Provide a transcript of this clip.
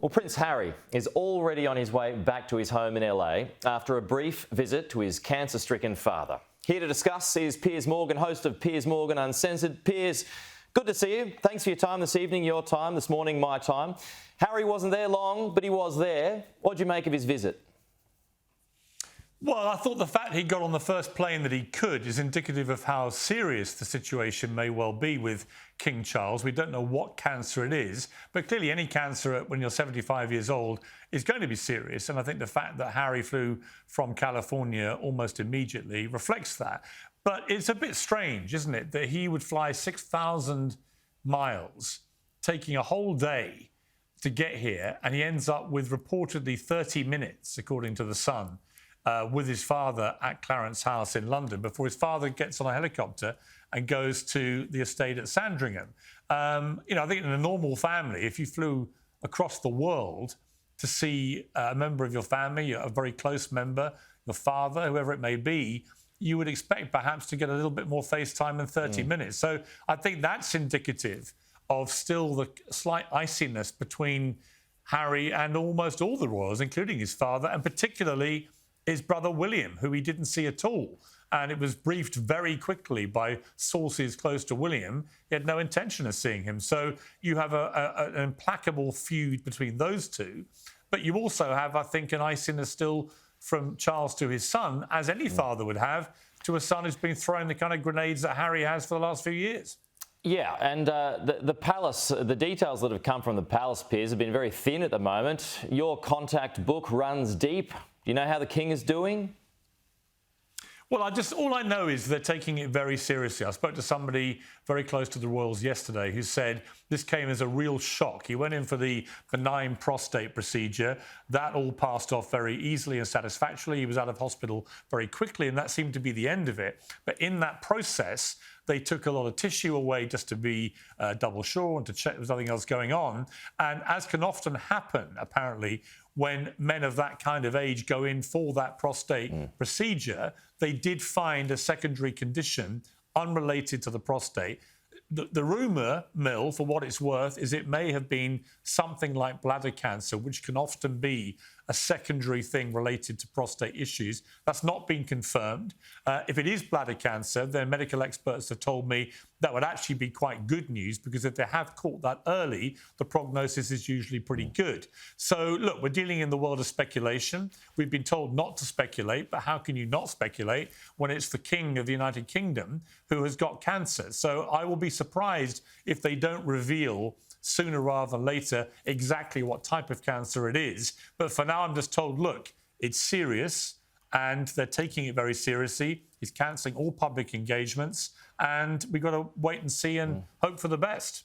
Well, Prince Harry is already on his way back to his home in LA after a brief visit to his cancer-stricken father. Here to discuss is Piers Morgan, host of Piers Morgan Uncensored. Piers, good to see you. Thanks for your time this evening, your time, this morning, my time. Harry wasn't there long, but he was there. What did you make of his visit? Well, I thought the fact he got on the first plane that he could is indicative of how serious the situation may well be with King Charles. We don't know what cancer it is, but clearly any cancer when you're 75 years old is going to be serious. And I think the fact that Harry flew from California almost immediately reflects that. But it's a bit strange, isn't it, that he would fly 6,000 miles, taking a whole day to get here, and he ends up with reportedly 30 minutes, according to The Sun, with his father at Clarence House in London before his father gets on a helicopter and goes to the estate at Sandringham. I think in a normal family, if you flew across the world to see a member of your family, a very close member, your father, whoever it may be, you would expect perhaps to get a little bit more face time than 30 minutes. So I think that's indicative of still the slight iciness between Harry and almost all the royals, including his father, and particularly his brother William, who he didn't see at all. And it was briefed very quickly by sources close to William. He had no intention of seeing him. So you have an implacable feud between those two. But you also have, I think, an iciness still from Charles to his son, as any father would have to a son who's been throwing the kind of grenades that Harry has for the last few years. Yeah, and the palace, the details that have come from the palace, Piers, have been very thin at the moment. Your contact book runs deep. Do you know how the king is doing? Well, all I know is they're taking it very seriously. I spoke to somebody very close to the royals yesterday who said this came as a real shock. He went in for the benign prostate procedure. That all passed off very easily and satisfactorily. He was out of hospital very quickly, and that seemed to be the end of it. But in that process, they took a lot of tissue away just to be double sure and to check there was nothing else going on. And as can often happen, apparently, when men of that kind of age go in for that prostate procedure, they did find a secondary condition unrelated to the prostate. The rumour mill, for what it's worth, is it may have been something like bladder cancer, which can often be a secondary thing related to prostate issues. That's not been confirmed. If it is bladder cancer, then medical experts have told me that would actually be quite good news, because if they have caught that early, the prognosis is usually pretty good. So, look, we're dealing in the world of speculation. We've been told not to speculate, but how can you not speculate when it's the King of the United Kingdom who has got cancer? So I will be surprised if they don't reveal sooner rather than later exactly what type of cancer it is. But for now, I'm just told, look, it's serious and they're taking it very seriously. He's cancelling all public engagements, and we've got to wait and see and hope for the best.